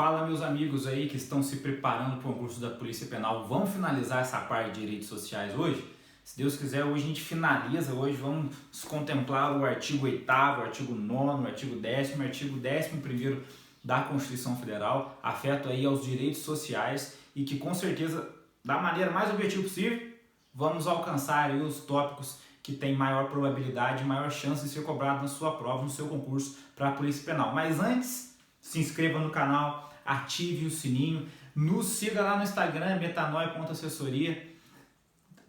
Fala, meus amigos aí que estão se preparando para o concurso da Polícia Penal. Vamos finalizar essa parte de direitos sociais hoje? Se Deus quiser, hoje a gente finaliza. Hoje vamos contemplar o artigo 8º, o artigo 9º, o artigo 10º, o artigo 11º da Constituição Federal, afeto aí aos direitos sociais e que com certeza, da maneira mais objetiva possível, vamos alcançar aí os tópicos que tem maior probabilidade, maior chance de ser cobrado na sua prova, no seu concurso para a Polícia Penal. Mas antes, se inscreva no canal, ative o sininho, nos siga lá no Instagram, metanoia.assessoria.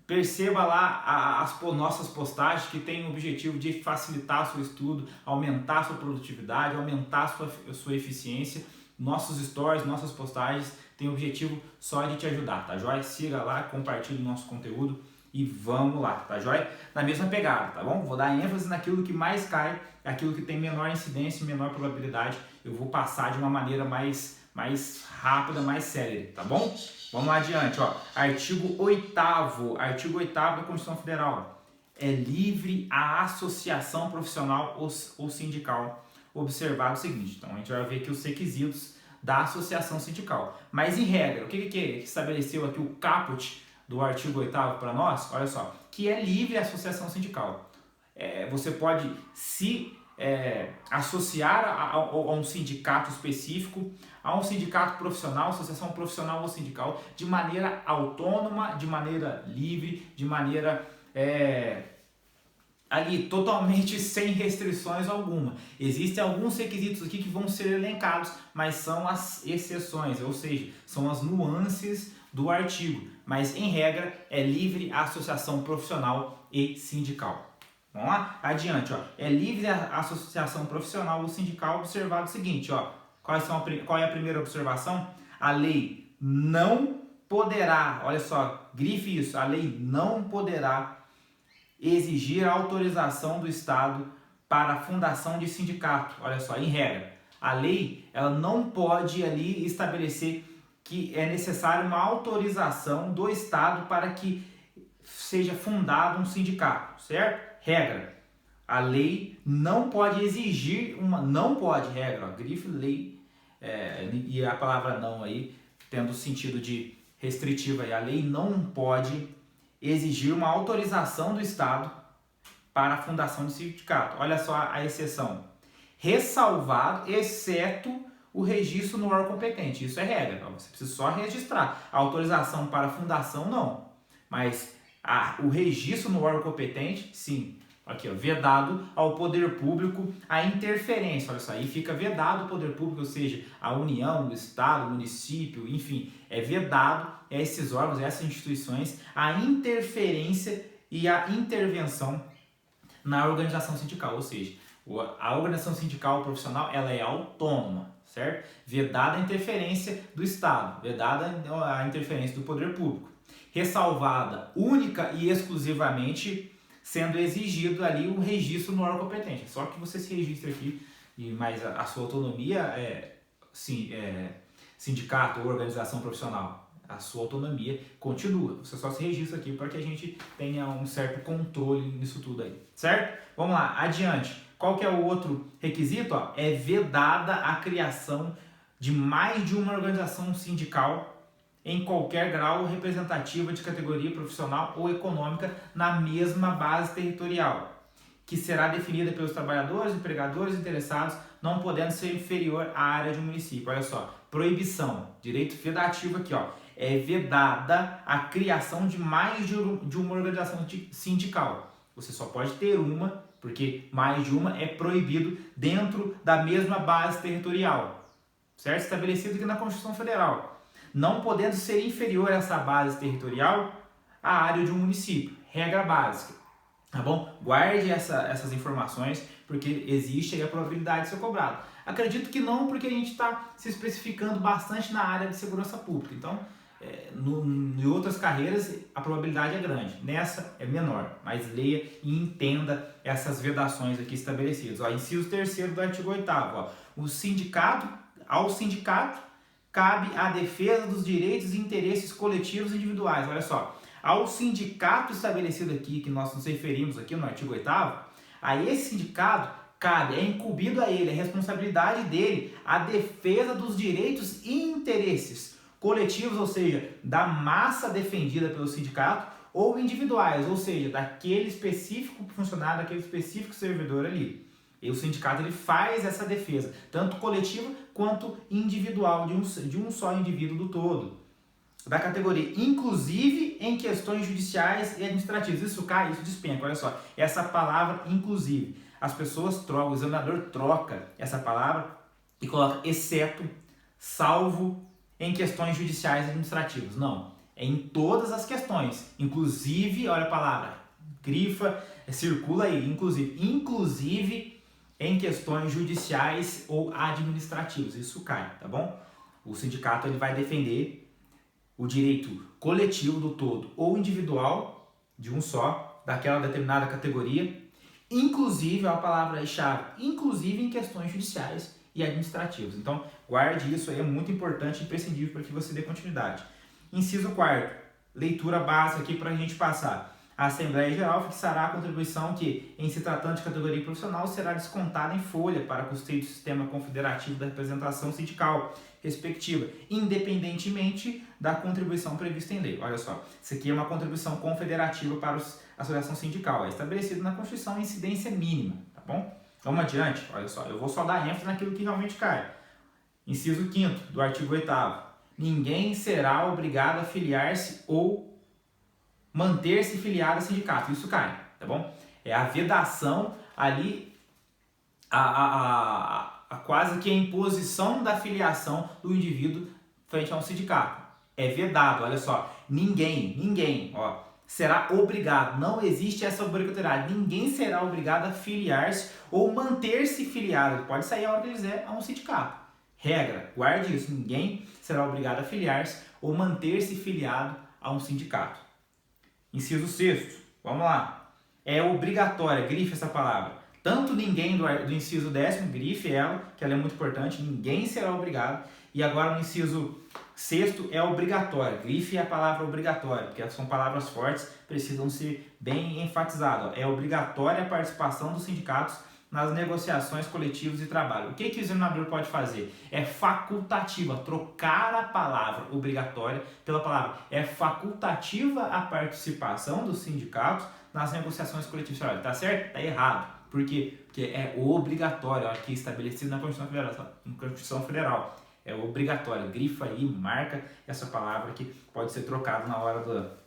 Perceba lá as nossas postagens que têm o objetivo de facilitar o seu estudo, aumentar a sua produtividade, aumentar a sua eficiência. Nossos stories, nossas postagens têm o objetivo só de te ajudar, tá joia? Siga lá, compartilhe o nosso conteúdo e vamos lá, tá joia? Na mesma pegada, tá bom? Vou dar ênfase naquilo que mais cai, aquilo que tem menor incidência e menor probabilidade. Eu vou passar de uma maneira mais rápida, mais célere, tá bom? Vamos lá adiante, ó. Artigo 8º da Constituição Federal. É livre a associação profissional ou sindical. Observado o seguinte, então a gente vai ver aqui os requisitos da associação sindical. Mas em regra, o que estabeleceu aqui o caput do artigo 8º para nós? Olha só, que é livre a associação sindical. Você pode se associar a um sindicato específico, a um sindicato profissional, associação profissional ou sindical, de maneira autônoma, de maneira livre, de maneira ali totalmente sem restrições alguma. Existem alguns requisitos aqui que vão ser elencados, mas são as exceções, ou seja, são as nuances do artigo. Mas em regra é livre a associação profissional e sindical. Vamos lá? Adiante, ó. É livre a associação profissional ou sindical, observado o seguinte, ó. Qual é a primeira observação? A lei não poderá, olha só, grife isso, a lei não poderá exigir a autorização do Estado para a fundação de sindicato. Olha só, em regra, a lei ela não pode ali estabelecer que é necessário uma autorização do Estado para que seja fundado um sindicato, certo? Regra, a lei não pode exigir regra, ó, grife lei, e a palavra não aí, tendo o sentido de restritivo aí, a lei não pode exigir uma autorização do Estado para a fundação de sindicato. Olha só a exceção, ressalvado, exceto o registro no órgão competente, isso é regra, você precisa só registrar, a autorização para a fundação não, mas o registro no órgão competente, sim. Aqui, ó, vedado ao poder público a interferência. Olha só, aí fica vedado ao poder público, ou seja, a União, o Estado, o município, enfim, é vedado a esses órgãos, a essas instituições, a interferência e a intervenção na organização sindical, ou seja, a organização sindical profissional ela é autônoma, certo? Vedada a interferência do Estado, vedada a interferência do poder público. Ressalvada única e exclusivamente sendo exigido ali um registro no órgão competente. Só que você se registra aqui, mas a sua autonomia sindicato ou organização profissional, a sua autonomia continua. Você só se registra aqui para que a gente tenha um certo controle nisso tudo aí, certo? Vamos lá, adiante. Qual que é o outro requisito? Ó, é vedada a criação de mais de uma organização sindical em qualquer grau representativa de categoria profissional ou econômica na mesma base territorial, que será definida pelos trabalhadores, empregadores interessados, não podendo ser inferior à área de um município. Olha só, proibição, direito vedativo aqui, ó, é vedada a criação de mais de uma organização sindical. Você só pode ter uma, porque mais de uma é proibido dentro da mesma base territorial, certo? Estabelecido aqui na Constituição Federal. Não podendo ser inferior a essa base territorial à área de um município. Regra básica, tá bom? Guarde essas informações, porque existe aí a probabilidade de ser cobrado. Acredito que não, porque a gente está se especificando bastante na área de segurança pública. Então, em outras carreiras, a probabilidade é grande. Nessa é menor, mas leia e entenda essas vedações aqui estabelecidas. Ó, inciso 3º do artigo 8º. Ó, ao sindicato cabe a defesa dos direitos e interesses coletivos e individuais. Olha só, ao sindicato estabelecido aqui, que nós nos referimos aqui no artigo 8º, a esse sindicato cabe, é incumbido a ele, é responsabilidade dele a defesa dos direitos e interesses coletivos, ou seja, da massa defendida pelo sindicato, ou individuais, ou seja, daquele específico funcionário, daquele específico servidor ali. E o sindicato ele faz essa defesa, tanto coletiva quanto individual, de um só indivíduo do todo, da categoria, inclusive em questões judiciais e administrativas. Isso cai, isso despenca, olha só, essa palavra inclusive. As pessoas trocam, o examinador troca essa palavra e coloca exceto, salvo em questões judiciais e administrativas. Não, é em todas as questões, inclusive, olha a palavra, grifa, circula aí, inclusive em questões judiciais ou administrativas. Isso cai, tá bom? O sindicato ele vai defender o direito coletivo do todo ou individual, de um só, daquela determinada categoria, inclusive, a palavra-chave, inclusive em questões judiciais e administrativas. Então, guarde isso aí, é muito importante e imprescindível para que você dê continuidade. Inciso 4º, leitura básica aqui para a gente passar. A Assembleia Geral fixará a contribuição que, em se tratando de categoria profissional, será descontada em folha para custeio do sistema confederativo da representação sindical respectiva, independentemente da contribuição prevista em lei. Olha só, isso aqui é uma contribuição confederativa para a associação sindical, é estabelecido na Constituição a incidência mínima, tá bom? Vamos adiante, olha só, eu vou só dar ênfase naquilo que realmente cai. Inciso 5º do artigo 8º. Ninguém será obrigado a filiar-se ou manter-se filiado a sindicato. Isso cai, tá bom? É a vedação ali, quase que a imposição da filiação do indivíduo frente a um sindicato. É vedado, olha só. Ninguém, ó, será obrigado. Não existe essa obrigatoriedade. Ninguém será obrigado a filiar-se ou manter-se filiado. Ele pode sair a hora que ele quiser a um sindicato. Regra, guarde isso. Ninguém será obrigado a filiar-se ou manter-se filiado a um sindicato. Inciso 6º, vamos lá. É obrigatória, grife essa palavra. Tanto ninguém do inciso 10º, grife ela, que ela é muito importante, ninguém será obrigado. E agora no inciso 6º é obrigatória, grife a palavra obrigatória, porque são palavras fortes, precisam ser bem enfatizadas. É obrigatória a participação dos sindicatos nas negociações coletivas de trabalho. O que o examinador pode fazer? É facultativa, trocar a palavra obrigatória pela palavra. É facultativa a participação dos sindicatos nas negociações coletivas de trabalho. Tá certo? Tá errado. Por quê? Porque é obrigatório, aqui estabelecido na Constituição Federal. É obrigatório. Grifa aí, marca essa palavra que pode ser trocada na hora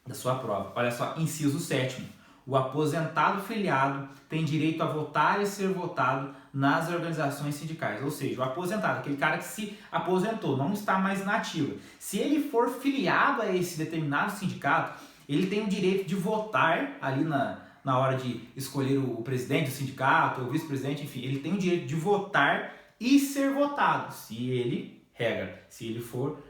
da sua prova. Olha só, inciso 7º. O aposentado filiado tem direito a votar e ser votado nas organizações sindicais. Ou seja, o aposentado, aquele cara que se aposentou, não está mais na ativa. Se ele for filiado a esse determinado sindicato, ele tem o direito de votar ali na hora de escolher o presidente do sindicato, o vice-presidente, enfim. Ele tem o direito de votar e ser votado, se ele for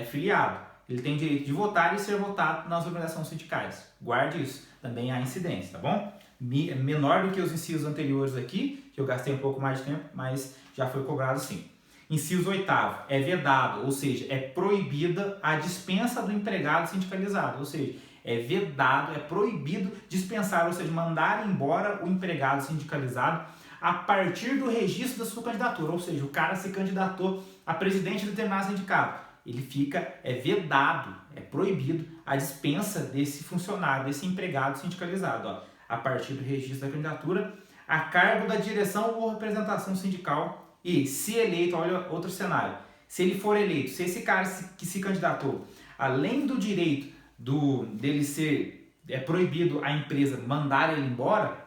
filiado. Ele tem direito de votar e ser votado nas organizações sindicais. Guarde isso. Também há incidência, tá bom? Menor do que os incisos anteriores aqui, que eu gastei um pouco mais de tempo, mas já foi cobrado sim. Inciso 8º, é vedado, ou seja, é proibida a dispensa do empregado sindicalizado, ou seja, é vedado, é proibido dispensar, ou seja, mandar embora o empregado sindicalizado a partir do registro da sua candidatura, ou seja, o cara se candidatou a presidente de determinado sindicato. Ele fica vedado, é proibido a dispensa desse funcionário, desse empregado sindicalizado, ó, a partir do registro da candidatura, a cargo da direção ou representação sindical e, se eleito, olha outro cenário, se ele for eleito, se esse cara que se candidatou, além do direito dele ser proibido a empresa mandar ele embora,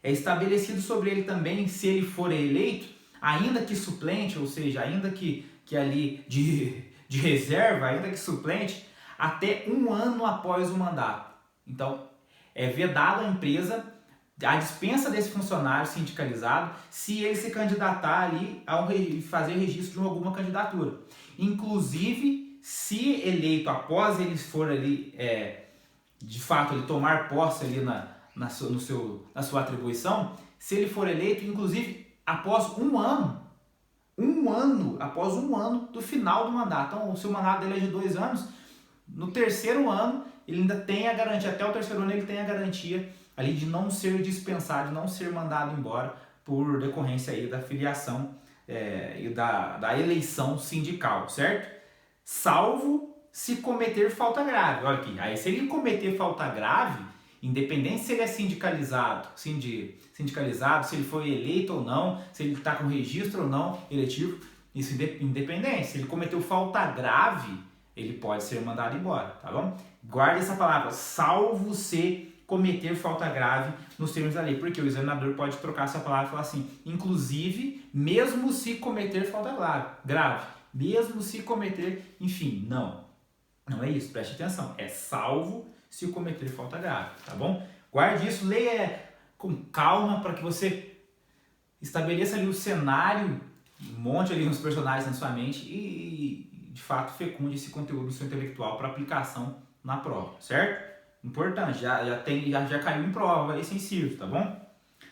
é estabelecido sobre ele também, se ele for eleito, ainda que suplente, ou seja, ainda que ali de reserva, ainda que suplente, até 1 ano após o mandato. Então, é vedado à empresa a dispensa desse funcionário sindicalizado se ele se candidatar ali a fazer registro de alguma candidatura. Inclusive, se eleito após ele for ali, de fato, ele tomar posse ali na sua atribuição, se ele for eleito, inclusive, após 1 ano, após um ano do final do mandato. Então, se o mandato dele é de 2 anos, no 3º ano, ele ainda tem a garantia, até o 3º ano ele tem a garantia ali de não ser dispensado, de não ser mandado embora por decorrência aí da filiação e da eleição sindical, certo? Salvo se cometer falta grave. Olha aqui, aí se ele cometer falta grave, independente se ele é sindicalizado, se ele foi eleito ou não, se ele está com registro ou não eletivo, isso independente. Se ele cometeu falta grave, ele pode ser mandado embora, tá bom? Guarde essa palavra, salvo se cometer falta grave nos termos da lei, porque o examinador pode trocar essa palavra e falar assim, inclusive, mesmo se cometer falta grave, mesmo se cometer, enfim, não é isso, preste atenção, é salvo se cometer falta grave, tá bom? Guarde isso, leia com calma para que você estabeleça ali o cenário, monte ali uns personagens na sua mente e de fato fecunde esse conteúdo do seu intelectual para aplicação na prova, certo? Importante, já caiu em prova, é sensível, tá bom?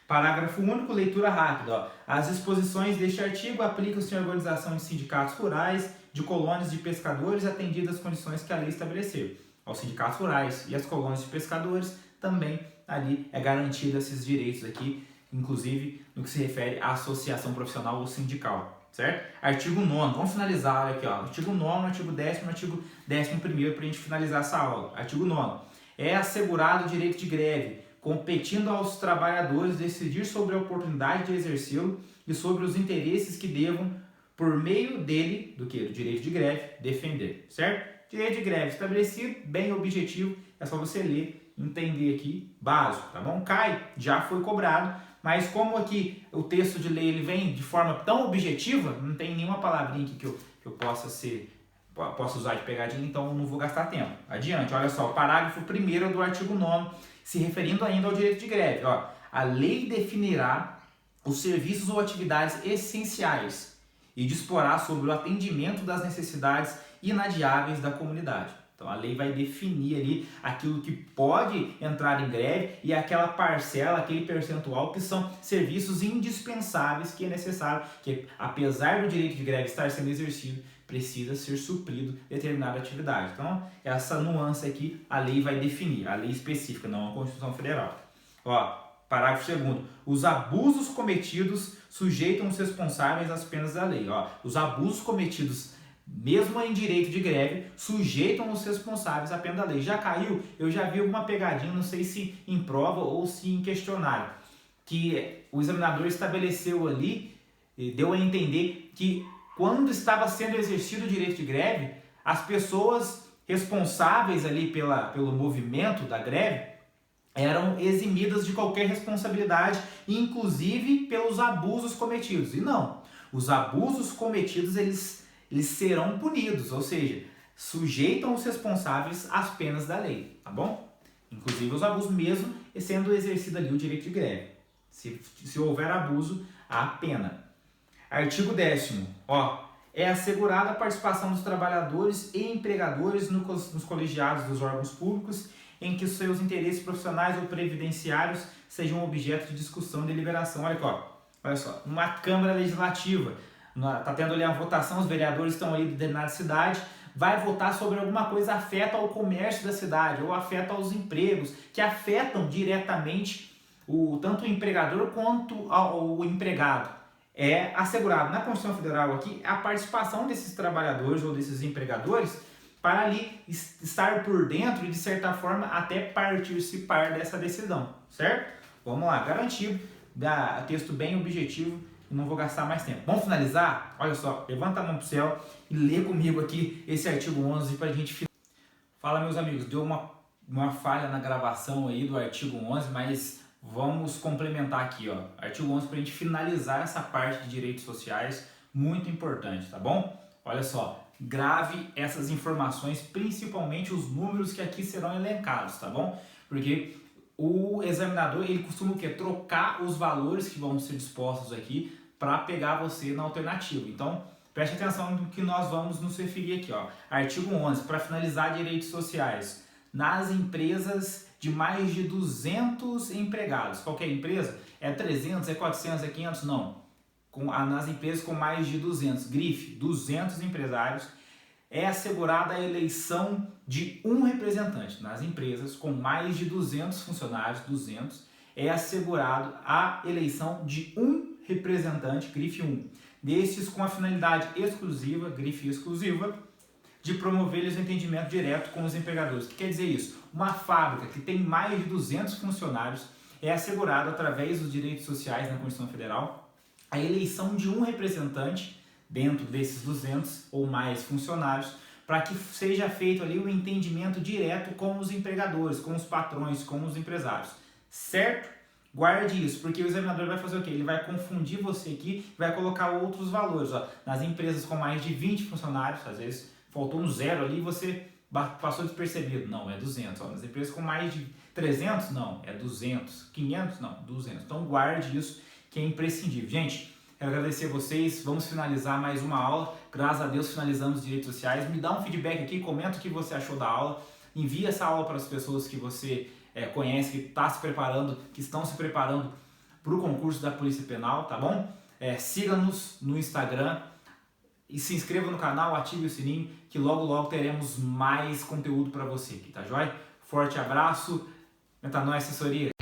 Parágrafo único, leitura rápida. Ó. As disposições deste artigo aplicam-se em organização de sindicatos rurais, de colônias de pescadores, atendidas as condições que a lei estabeleceu. Aos sindicatos rurais e às colônias de pescadores também ali é garantido esses direitos aqui, inclusive no que se refere à associação profissional ou sindical, certo? Artigo 9º, vamos finalizar aqui, ó. Artigo 9º, artigo 10º, artigo 11º para a gente finalizar essa aula. Artigo 9º. É assegurado o direito de greve, competindo aos trabalhadores decidir sobre a oportunidade de exercê-lo e sobre os interesses que devam, por meio dele, do direito de greve, defender, certo? Direito de greve estabelecido, bem objetivo, é só você ler, entender aqui, básico, tá bom? Já foi cobrado, mas como aqui o texto de lei ele vem de forma tão objetiva, não tem nenhuma palavrinha aqui que eu posso usar de pegadinha, então eu não vou gastar tempo. Adiante, olha só, o parágrafo 1º do artigo 9º, se referindo ainda ao direito de greve. Ó, a lei definirá os serviços ou atividades essenciais e disporá sobre o atendimento das necessidades inadiáveis da comunidade. Então a lei vai definir ali aquilo que pode entrar em greve e aquela parcela, aquele percentual que são serviços indispensáveis que é necessário, que apesar do direito de greve estar sendo exercido, precisa ser suprido determinada atividade. Então, essa nuance aqui, a lei vai definir, a lei específica, não a Constituição Federal. Ó, parágrafo 2º. Os abusos cometidos sujeitam os responsáveis às penas da lei. Ó, os abusos cometidos, mesmo em direito de greve, sujeitam os responsáveis à pena da lei. Já caiu? Eu já vi alguma pegadinha, não sei se em prova ou se em questionário, que o examinador estabeleceu ali, deu a entender que quando estava sendo exercido o direito de greve, as pessoas responsáveis ali pelo movimento da greve eram eximidas de qualquer responsabilidade, inclusive pelos abusos cometidos. E não, os abusos cometidos eles serão punidos, ou seja, sujeitam os responsáveis às penas da lei, tá bom? Inclusive os abusos mesmo sendo exercido ali o direito de greve. Se houver abuso, há pena. Artigo 10º, ó, é assegurada a participação dos trabalhadores e empregadores nos colegiados dos órgãos públicos em que seus interesses profissionais ou previdenciários sejam objeto de discussão e deliberação. Olha só, uma Câmara Legislativa, está tendo ali a votação, os vereadores estão ali de determinada cidade, vai votar sobre alguma coisa que afeta ao comércio da cidade ou afeta aos empregos, que afetam diretamente tanto o empregador quanto o empregado. É assegurado na Constituição Federal aqui a participação desses trabalhadores ou desses empregadores para ali estar por dentro e de certa forma até participar dessa decisão, certo? Vamos lá, garantido, texto bem objetivo e não vou gastar mais tempo. Vamos finalizar? Olha só, levanta a mão pro céu e lê comigo aqui esse artigo 11 para a gente finalizar. Fala, meus amigos, deu uma falha na gravação aí do artigo 11, mas vamos complementar aqui, ó, artigo 11 para a gente finalizar essa parte de direitos sociais, muito importante, tá bom? Olha só, grave essas informações, principalmente os números que aqui serão elencados, tá bom? Porque o examinador, ele costuma o quê? Trocar os valores que vão ser dispostos aqui para pegar você na alternativa. Então, preste atenção no que nós vamos nos referir aqui, ó. Artigo 11, para finalizar direitos sociais. Nas empresas de mais de 200 empregados. Qualquer empresa? É 300, é 400, é 500? Não. Nas empresas com mais de 200. Grife, 200 empresários. É assegurada a eleição de um representante. Nas empresas com mais de 200 funcionários, 200, é assegurado a eleição de um representante, grife 1, destes com a finalidade exclusiva, grife exclusiva, de promover-lhes o entendimento direto com os empregadores. O que quer dizer isso? Uma fábrica que tem mais de 200 funcionários é assegurado através dos direitos sociais na Constituição Federal a eleição de um representante dentro desses 200 ou mais funcionários para que seja feito ali o entendimento direto com os empregadores, com os patrões, com os empresários. Certo? Guarde isso, porque o examinador vai fazer o quê? Ele vai confundir você aqui e vai colocar outros valores. Ó. Nas empresas com mais de 20 funcionários, às vezes faltou um zero ali e você passou despercebido. Não, é 200. Ó. Nas empresas com mais de 300, não, é 200. 500, não, 200. Então guarde isso, que é imprescindível. Gente, quero agradecer a vocês. Vamos finalizar mais uma aula. Graças a Deus finalizamos os direitos sociais. Me dá um feedback aqui, comenta o que você achou da aula. Envie essa aula para as pessoas que você conhece, que está se preparando, que estão se preparando para o concurso da Polícia Penal, tá bom? Siga-nos no Instagram e se inscreva no canal, ative o sininho, que logo logo teremos mais conteúdo para você aqui, tá joia? Forte abraço, Metanoia Assessoria.